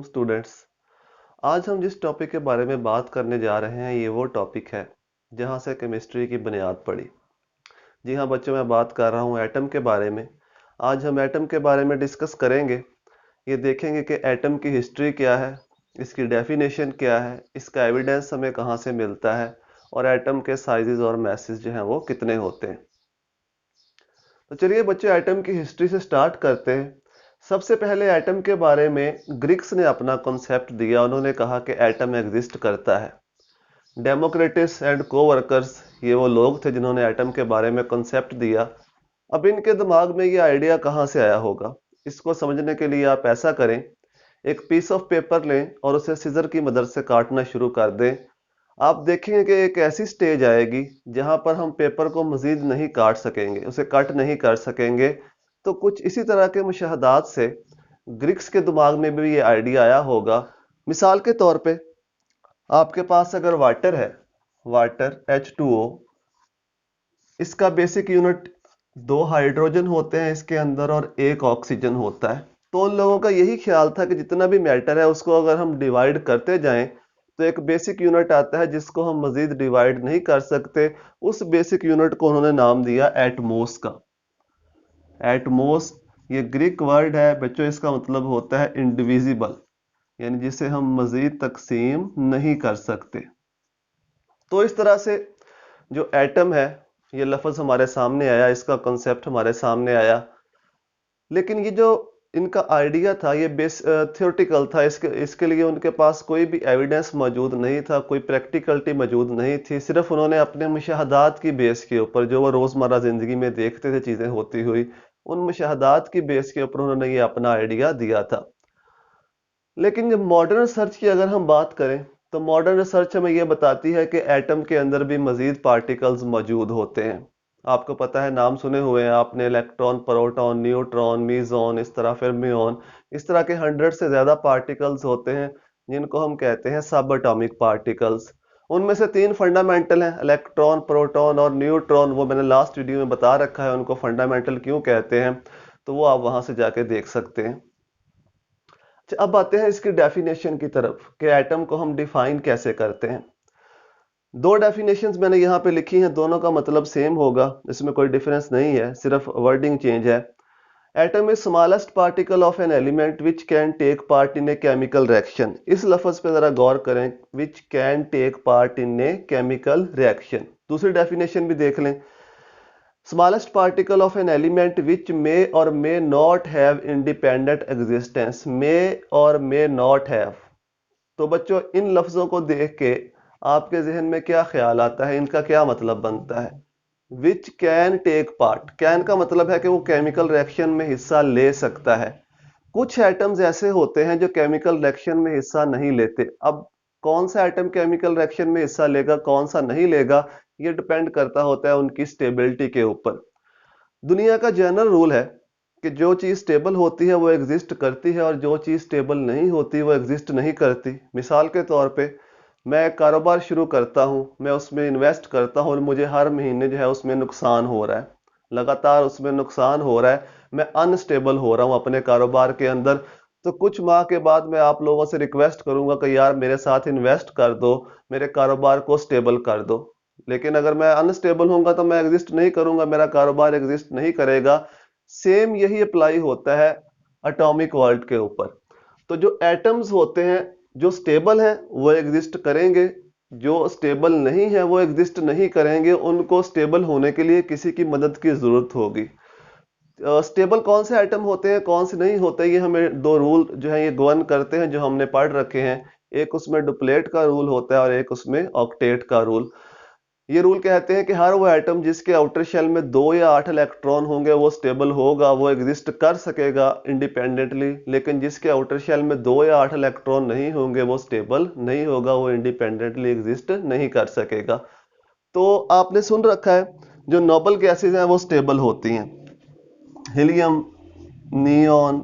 Students. आज हम जिस टॉपिक के बारे में बात करने जा रहे हैं ये वो टॉपिक है जहां से केमिस्ट्री की बुनियाद पड़ी। जी हाँ बच्चों, मैं बात कर रहा हूँ एटम के बारे में। आज हम एटम के बारे में डिस्कस करेंगे। ये देखेंगे कि एटम की हिस्ट्री क्या है, इसकी डेफिनेशन क्या है, इसका एविडेंस हमें कहाँ से मिलता है और एटम के साइजेस और मैसेज जो हैं वो कितने होते हैं। तो चलिए बच्चों, एटम की हिस्ट्री से स्टार्ट करते हैं। सबसे पहले एटम के बारे में ग्रीक्स ने अपना कॉन्सेप्ट दिया। उन्होंने कहा कि एटम एग्जिस्ट करता है। डेमोक्रेटिस एंड कोवर्कर्स ये वो लोग थे जिन्होंने एटम के बारे में कॉन्सेप्ट दिया। अब इनके दिमाग में ये आइडिया कहाँ से आया होगा, इसको समझने के लिए आप ऐसा करें, एक पीस ऑफ पेपर लें और उसे सीजर की मदद से काटना शुरू कर दें। आप देखेंगे कि एक ऐसी स्टेज आएगी जहां पर हम पेपर को मजीद नहीं काट सकेंगे, उसे कट नहीं कर सकेंगे। तो कुछ इसी तरह के मुशाहदात से ग्रीक्स के दिमाग में भी ये आइडिया आया होगा। मिसाल के तौर पे आपके पास अगर वाटर है, वाटर H2O, इसका बेसिक यूनिट 2 हाइड्रोजन होते हैं इसके अंदर और 1 ऑक्सीजन होता है। तो उन लोगों का यही ख्याल था कि जितना भी मैटर है उसको अगर हम डिवाइड करते जाएं तो एक बेसिक यूनिट आता है जिसको हम मजीद डिवाइड नहीं कर सकते। उस बेसिक यूनिट को उन्होंने नाम दिया एटमोस का। एटमोस ये ग्रीक वर्ड है बच्चों, इसका मतलब होता है इंडिविजिबल, यानी जिसे हम मजीद तकसीम नहीं कर सकते। तो इस तरह से जो एटम है ये लफ्ज़ हमारे सामने आया, इसका कॉन्सेप्ट हमारे सामने आया। लेकिन ये जो इनका आइडिया था ये बेस थ्योरेटिकल था। इसके लिए उनके पास कोई भी एविडेंस मौजूद नहीं था, कोई प्रैक्टिकलिटी मौजूद नहीं थी। सिर्फ उन्होंने अपने मुशाहदात की बेस के ऊपर, जो वो रोज़मर्रा ज़िंदगी में देखते थे चीज़ें होती हुई, उन मुशाहदात की बेस के ऊपर उन्होंने ये अपना आइडिया दिया था। लेकिन जब मॉडर्न रिसर्च की अगर हम बात करें तो मॉडर्न रिसर्च हमें यह बताती है कि एटम के अंदर भी मजीद पार्टिकल्स मौजूद होते हैं। आपको पता है, नाम सुने हुए हैं आपने, इलेक्ट्रॉन, प्रोटॉन, न्यूट्रॉन, मीजॉन, इस तरह फिर म्यून। इस तरह के 100 से ज्यादा पार्टिकल्स होते हैं जिनको हम कहते हैं सब एटॉमिक पार्टिकल्स। उनमें से 3 फंडामेंटल हैं, इलेक्ट्रॉन, प्रोटॉन और न्यूट्रॉन। वो मैंने लास्ट वीडियो में बता रखा है उनको फंडामेंटल क्यों कहते हैं, तो वो आप वहां से जाके देख सकते हैं। अच्छा, अब आते हैं इसकी डेफिनेशन की तरफ कि एटम को हम डिफाइन कैसे करते हैं। 2 डेफिनेशंस मैंने यहाँ पे लिखी हैं, दोनों का मतलब सेम होगा, इसमें कोई डिफरेंस नहीं है, सिर्फ वर्डिंग चेंज है। Atom is smallest particle of an element which can take part in a chemical reaction. इस लफ्ज पे जरा गौर करें, which can take part in a chemical reaction. दूसरी डेफिनेशन भी देख लें, smallest particle of an element which may or may not have independent existence. May or may not have. तो बच्चों, इन लफ्जों को देख के आपके जहन में क्या ख्याल आता है, इनका क्या मतलब बनता है? Which can take part, can का मतलब है कि वो केमिकल रिएक्शन में हिस्सा ले सकता है। कुछ एटम्स ऐसे होते हैं जो केमिकल रिएक्शन में हिस्सा नहीं लेते। अब कौन सा एटम केमिकल रिएक्शन में हिस्सा लेगा, कौन सा नहीं लेगा, ये डिपेंड करता होता है उनकी स्टेबिलिटी के ऊपर। दुनिया का जनरल रूल है कि जो चीज स्टेबल होती है वो एग्जिस्ट करती है और जो चीज स्टेबल नहीं होती वो एग्जिस्ट नहीं करती। मिसाल के तौर पे मैं एक कारोबार शुरू करता हूं, मैं उसमें इन्वेस्ट करता हूं और मुझे हर महीने जो है उसमें नुकसान हो रहा है, लगातार उसमें नुकसान हो रहा है, मैं अनस्टेबल हो रहा हूं अपने कारोबार के अंदर। तो कुछ माह के बाद मैं आप लोगों से रिक्वेस्ट करूंगा कि यार मेरे साथ इन्वेस्ट कर दो, मेरे कारोबार को स्टेबल कर दो। लेकिन अगर मैं अनस्टेबल होऊंगा तो मैं एग्जिस्ट नहीं करूंगा, मेरा कारोबार एग्जिस्ट नहीं करेगा। सेम यही अप्लाई होता है एटॉमिक वर्ल्ड के ऊपर। तो जो एटम्स होते हैं जो स्टेबल हैं वो एग्जिस्ट करेंगे, जो स्टेबल नहीं है वो एग्जिस्ट नहीं करेंगे। उनको स्टेबल होने के लिए किसी की मदद की जरूरत होगी। स्टेबल कौन से आइटम होते हैं, कौन से नहीं होते, ये हमें 2 रूल जो है ये गवर्न करते हैं, जो हमने पढ़ रखे हैं। एक उसमें डुप्लेट का रूल होता है और एक उसमें ऑक्टेट का रूल। ये रूल कहते हैं कि हर वो एटम जिसके आउटर शेल में 2 या 8 इलेक्ट्रॉन होंगे वो स्टेबल होगा, वो एग्जिस्ट कर सकेगा इंडिपेंडेंटली। लेकिन जिसके आउटर शेल में 2 या 8 इलेक्ट्रॉन नहीं होंगे वो स्टेबल नहीं होगा, वो इंडिपेंडेंटली एग्जिस्ट नहीं कर सकेगा। तो आपने सुन रखा है जो नोबल गैसेज हैं वो स्टेबल होती हैं। हीलियम, नियॉन,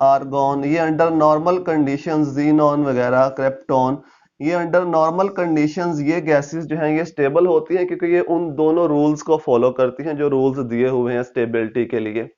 आर्गॉन, ये अंडर नॉर्मल कंडीशंस, जीनॉन वगैरह, क्रिप्टॉन, ये अंडर नॉर्मल कंडीशंस ये गैसेस जो हैं ये स्टेबल होती हैं क्योंकि ये उन दोनों रूल्स को फॉलो करती हैं जो रूल्स दिए हुए हैं स्टेबिलिटी के लिए।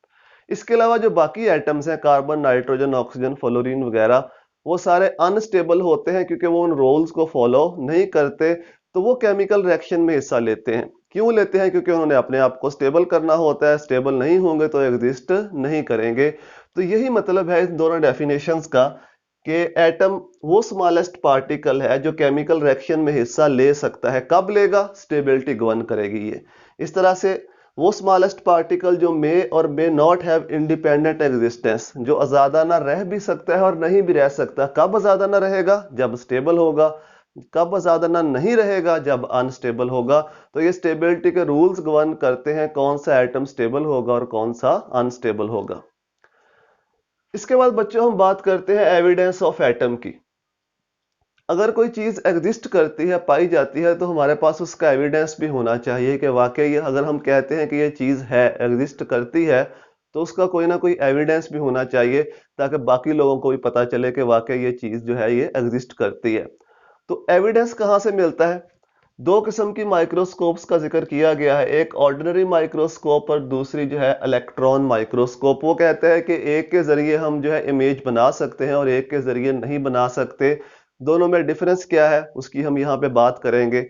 इसके अलावा जो बाकी एटम्स हैं, कार्बन, नाइट्रोजन, ऑक्सीजन, फ्लोरीन वगैरह, वो सारे अनस्टेबल होते हैं क्योंकि वो उन रूल्स को फॉलो नहीं करते, तो वो केमिकल रिएक्शन में हिस्सा लेते हैं। क्यों लेते हैं? क्योंकि उन्होंने अपने आप को स्टेबल करना होता है, स्टेबल नहीं होंगे तो एग्जिस्ट नहीं करेंगे। तो यही मतलब है इन दोनों डेफिनेशंस का कि एटम वो स्मॉलेस्ट पार्टिकल है जो केमिकल रिएक्शन में हिस्सा ले सकता है। कब लेगा? स्टेबिलिटी गवर्न करेगी ये। इस तरह से वो स्मॉलेस्ट पार्टिकल जो मे or may not have independent existence, जो आजादाना रह भी सकता है और नहीं भी रह सकता। कब आजादाना रहेगा? जब स्टेबल होगा। कब आजादाना नहीं रहेगा? जब अनस्टेबल होगा। तो ये स्टेबिलिटी के रूल्स गवर्न करते हैं कौन सा एटम स्टेबल होगा और कौन सा अनस्टेबल होगा। इसके बाद बच्चों हम बात करते हैं एविडेंस ऑफ एटम की। अगर कोई चीज एग्जिस्ट करती है, पाई जाती है, तो हमारे पास उसका एविडेंस भी होना चाहिए कि वाकई अगर हम कहते हैं कि ये चीज है, एग्जिस्ट करती है, तो उसका कोई ना कोई एविडेंस भी होना चाहिए ताकि बाकी लोगों को भी पता चले कि वाकई ये चीज जो है ये एग्जिस्ट करती है। तो एविडेंस कहाँ से मिलता है? दो किस्म की माइक्रोस्कोप्स का जिक्र किया गया है, एक ऑर्डिनरी माइक्रोस्कोप और दूसरी जो है इलेक्ट्रॉन माइक्रोस्कोप। वो कहते हैं कि एक के जरिए हम जो है इमेज बना सकते हैं और एक के जरिए नहीं बना सकते। दोनों में डिफरेंस क्या है उसकी हम यहाँ पे बात करेंगे।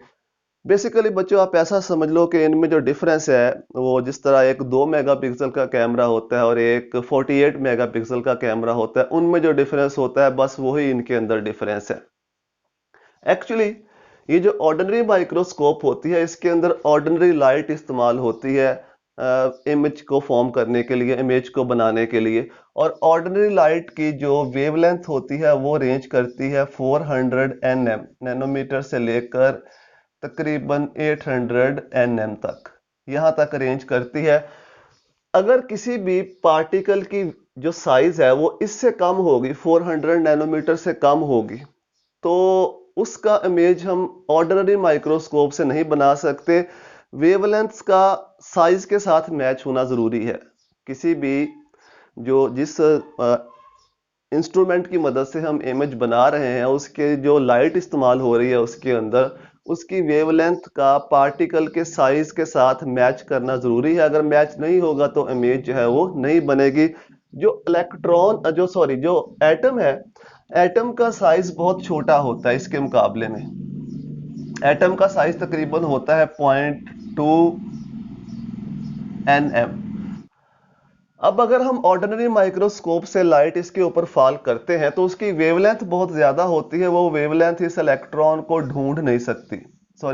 बेसिकली बच्चों आप ऐसा समझ लो कि इनमें जो डिफरेंस है वो जिस तरह एक 2 मेगापिक्सल का कैमरा होता है और एक 48 मेगापिक्सल का कैमरा होता है, उनमें जो डिफरेंस होता है बस वही इनके अंदर डिफरेंस है। एक्चुअली ये जो ऑर्डिनरी माइक्रोस्कोप होती है इसके अंदर ऑर्डिनरी लाइट इस्तेमाल होती है इमेज को फॉर्म करने के लिए, इमेज को बनाने के लिए। और ऑर्डिनरी लाइट की जो वेवलेंथ होती है वो रेंज करती है 400 nm, नैनोमीटर से लेकर तकरीबन 800 nm तक, यहां तक रेंज करती है। अगर किसी भी पार्टिकल की जो साइज है वो इससे कम होगी, 400 नैनोमीटर से कम होगी, तो उसका इमेज हम ऑर्डिनरी माइक्रोस्कोप से नहीं बना सकते। वेवलेंथ्स का साइज के साथ मैच होना जरूरी है। किसी भी जो जिस इंस्ट्रूमेंट की मदद से हम इमेज बना रहे हैं उसके जो लाइट इस्तेमाल हो रही है उसके अंदर, उसकी वेवलेंथ का पार्टिकल के साइज के साथ मैच करना जरूरी है। अगर मैच नहीं होगा तो इमेज जो है वो नहीं बनेगी। जो एटम है, एटम का साइज बहुत छोटा होता है इसके मुकाबले में। एटम का साइज तकरीबन होता है 0.2 nm। अब अगर हम ऑर्डिनरी माइक्रोस्कोप से लाइट इसके ऊपर फॉल करते हैं तो उसकी वेवलेंथ बहुत ज्यादा होती है। वो वेवलेंथ इस इलेक्ट्रॉन को ढूंढ नहीं सकती,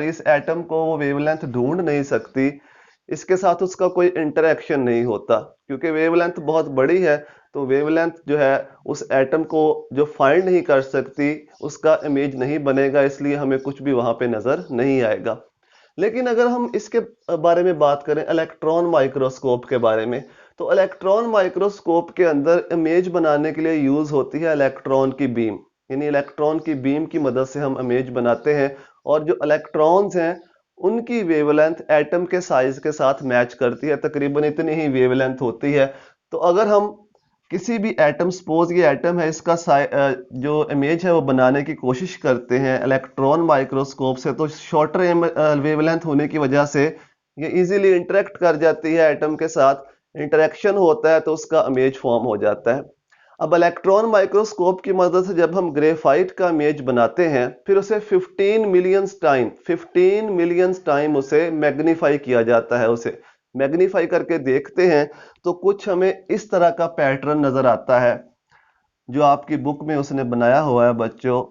इस एटम को वो वेवलेंथ ढूंढ नहीं सकती। इसके साथ उसका कोई इंटरेक्शन नहीं होता क्योंकि वेवलेंथ बहुत बड़ी है। तो वेवलेंथ जो है उस एटम को जो फाइंड नहीं कर सकती, उसका इमेज नहीं बनेगा, इसलिए हमें कुछ भी वहां पे नजर नहीं आएगा। लेकिन अगर हम इसके बारे में बात करें, इलेक्ट्रॉन माइक्रोस्कोप के बारे में, तो इलेक्ट्रॉन माइक्रोस्कोप के अंदर इमेज बनाने के लिए यूज होती है इलेक्ट्रॉन की बीम। यानी इलेक्ट्रॉन की बीम की मदद से हम इमेज बनाते हैं और जो इलेक्ट्रॉन्स हैं उनकी वेवलेंथ एटम के साइज के साथ मैच करती है, तकरीबन इतनी ही वेवलेंथ होती है। तो अगर हम किसी भी एटम, सपोज ये एटम है, इसका जो इमेज है वो बनाने की कोशिश करते हैं इलेक्ट्रॉन माइक्रोस्कोप से, तो शॉर्टर वेवलेंथ होने की वजह से ये इजीली इंटरेक्ट कर जाती है एटम के साथ। इंटरेक्शन होता है तो उसका इमेज फॉर्म हो जाता है। अब इलेक्ट्रॉन माइक्रोस्कोप की मदद से जब हम ग्रेफाइट का इमेज बनाते हैं फिर उसे 15 मिलियन टाइम उसे मैग्नीफाई किया जाता है। उसे मैग्नीफाई करके देखते हैं तो कुछ हमें इस तरह का पैटर्न नजर आता है जो आपकी बुक में उसने बनाया हुआ है बच्चों।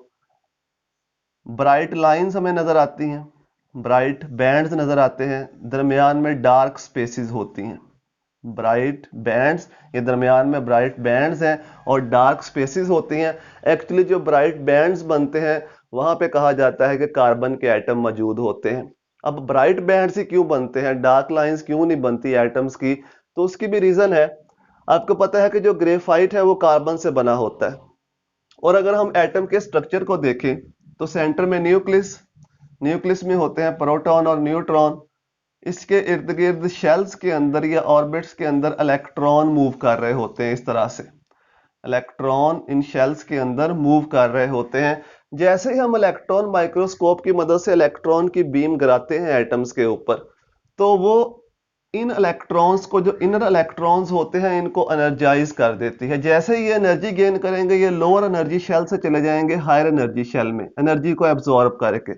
ब्राइट लाइंस हमें नजर आती हैं, ब्राइट बैंड्स नजर आते हैं, दरमियान में डार्क स्पेसेस होती हैं। ब्राइट बैंड्स, ये दरमियान में ब्राइट बैंड्स हैं और डार्क स्पेसेस होती हैं। एक्चुअली जो ब्राइट बैंड्स बनते हैं वहां पे कहा जाता है कि कार्बन के एटम मौजूद होते हैं। अब ब्राइट बैंड्स ही क्यों बनते हैं, डार्क लाइंस क्यों नहीं बनती एटम्स की? तो उसकी भी रीजन है। आपको पता है कि जो ग्रेफाइट है वो कार्बन से बना होता है और अगर हम एटम के स्ट्रक्चर को देखें तो सेंटर में न्यूक्लियस, न्यूक्लियस में होते हैं प्रोटॉन और न्यूट्रॉन। इसके इर्द गिर्द शेल्स के अंदर या ऑर्बिट्स के अंदर इलेक्ट्रॉन मूव कर रहे होते हैं। इस तरह से इलेक्ट्रॉन इन शेल्स के अंदर मूव कर रहे होते हैं। जैसे ही हम इलेक्ट्रॉन माइक्रोस्कोप की मदद से इलेक्ट्रॉन की बीम गिराते हैं एटम्स के ऊपर, तो वो इन इलेक्ट्रॉन्स को, जो इनर इलेक्ट्रॉन्स होते हैं, इनको एनर्जाइज कर देती है। जैसे ही ये एनर्जी गेन करेंगे ये लोअर एनर्जी शेल से चले जाएंगे हायर एनर्जी शेल में, एनर्जी को एब्जॉर्ब करके।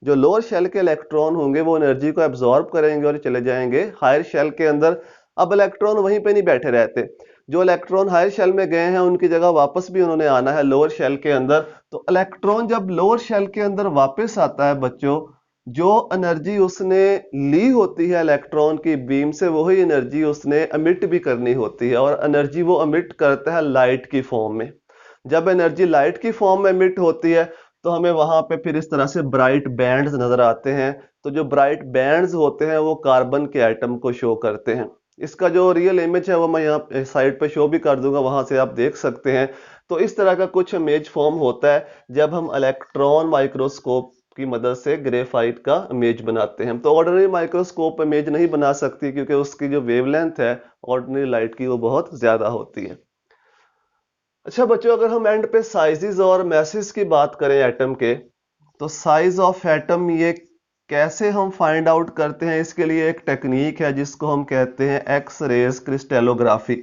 जो लोअर शेल के इलेक्ट्रॉन होंगे वो एनर्जी को एब्जॉर्ब करेंगे और चले जाएंगे हायर शेल के अंदर। अब इलेक्ट्रॉन वहीं पे नहीं बैठे रहते, जो इलेक्ट्रॉन हायर शेल में गए हैं उनकी जगह वापस भी उन्होंने आना है लोअर शेल के अंदर। तो इलेक्ट्रॉन जब लोअर शेल के अंदर वापस आता है बच्चों, जो एनर्जी उसने ली होती है इलेक्ट्रॉन की बीम से, वही एनर्जी उसने एमिट भी करनी होती है, और एनर्जी वो एमिट करता है लाइट की फॉर्म में। जब एनर्जी लाइट की फॉर्म में एमिट होती है तो हमें वहां पे फिर इस तरह से ब्राइट बैंड्स नजर आते हैं। तो जो ब्राइट बैंड्स होते हैं वो कार्बन के एटम को शो करते हैं। इसका जो रियल इमेज है वो मैं यहाँ साइड पे शो भी कर दूंगा, वहां से आप देख सकते हैं। तो इस तरह का कुछ इमेज फॉर्म होता है जब हम इलेक्ट्रॉन माइक्रोस्कोप की मदद से ग्रेफाइट का इमेज बनाते हैं। तो ऑर्डिनरी माइक्रोस्कोप इमेज नहीं बना सकती क्योंकि उसकी जो वेवलेंथ है ऑर्डिनरी लाइट की वो बहुत ज्यादा होती है। अच्छा बच्चों, अगर हम एंड पे साइजेस और मैसेज की बात करें एटम के, तो साइज ऑफ एटम ये कैसे हम फाइंड आउट करते हैं, इसके लिए एक टेक्निक है जिसको हम कहते हैं एक्स रेज क्रिस्टेलोग्राफी।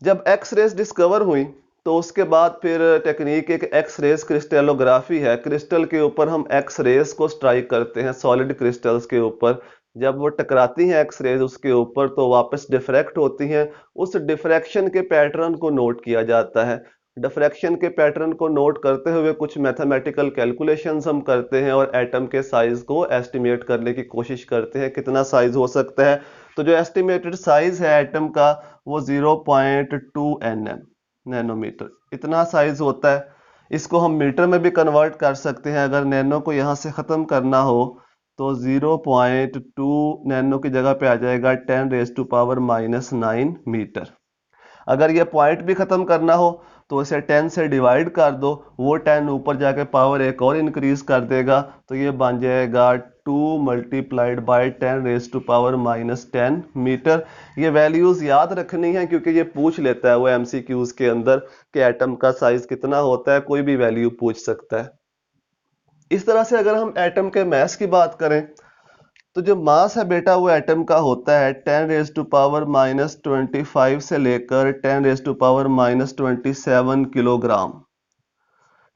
जब एक्स रेज डिस्कवर हुई तो उसके बाद फिर टेक्निक एक एक्स रेज क्रिस्टेलोग्राफी है। क्रिस्टल के ऊपर हम एक्स रेज को स्ट्राइक करते हैं, सॉलिड क्रिस्टल्स के ऊपर। जब वो टकराती हैं एक्स रेज उसके ऊपर तो वापस डिफ्रैक्ट होती हैं। उस डिफ्रैक्शन के पैटर्न को नोट किया जाता है। डिफ्रैक्शन के पैटर्न को नोट करते हुए कुछ मैथमेटिकल कैलकुलेशंस हम करते हैं और एटम के साइज को एस्टिमेट करने की कोशिश करते हैं कितना साइज हो सकता है। तो जो एस्टिमेटेड साइज है एटम का वो 0.2 nm, नैनोमीटर, इतना साइज होता है। इसको हम मीटर में भी कन्वर्ट कर सकते हैं। अगर नैनो को यहाँ से ख़त्म करना हो तो 0.2 नैनो की जगह पे आ जाएगा 10⁻⁻⁹ मीटर। अगर ये पॉइंट भी खत्म करना हो तो इसे 10 से डिवाइड कर दो, वो 10 ऊपर जाके पावर एक और इंक्रीज कर देगा, तो ये बन जाएगा 2 मल्टीप्लाइड बाय 10⁻⁻10 मीटर। ये वैल्यूज याद रखनी है क्योंकि ये पूछ लेता है वो एमसीक्यूज के अंदर कि एटम का साइज कितना होता है, कोई भी वैल्यू पूछ सकता है। इस तरह से अगर हम एटम के मास की बात करें तो जो मास है बेटा वो एटम का होता है 10⁻⁻25 से लेकर 10⁻⁻27 किलोग्राम।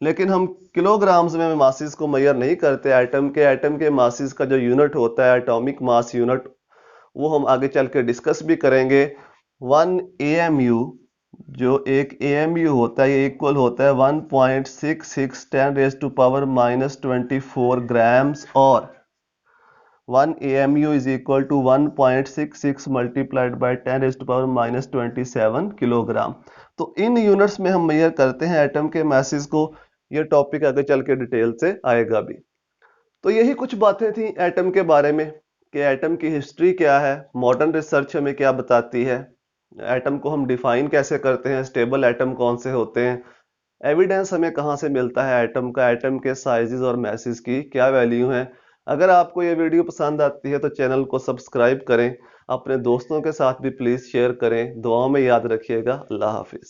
लेकिन हम किलोग्राम्स में मासिस को मेजर नहीं करते एटम के मासिस का जो यूनिट होता है एटॉमिक मास यूनिट, वो हम आगे चल के डिस्कस भी करेंगे। 1 AMU, जो एक AMU होता है ये इक्वल होता है 1.66 10⁻⁻24 ग्राम्स, और 1 AMU is equal to 1.66 multiplied by 10⁻⁻27 kilogram. तो इन यूनिट्स में हम मेजर करते हैं एटम के मैसेज को। ये टॉपिक आगे चल के डिटेल से आएगा भी। तो यही कुछ बातें थी एटम के बारे में कि एटम की हिस्ट्री क्या है, मॉडर्न रिसर्च हमें क्या बताती है, एटम को हम डिफाइन कैसे करते हैं, स्टेबल एटम कौन से होते हैं, एविडेंस हमें कहाँ से मिलता है एटम का, एटम के साइजेस और मैसेज की क्या वैल्यू है। अगर आपको ये वीडियो पसंद आती है तो चैनल को सब्सक्राइब करें, अपने दोस्तों के साथ भी प्लीज़ शेयर करें। दुआओं में याद रखिएगा। अल्लाह हाफिज़।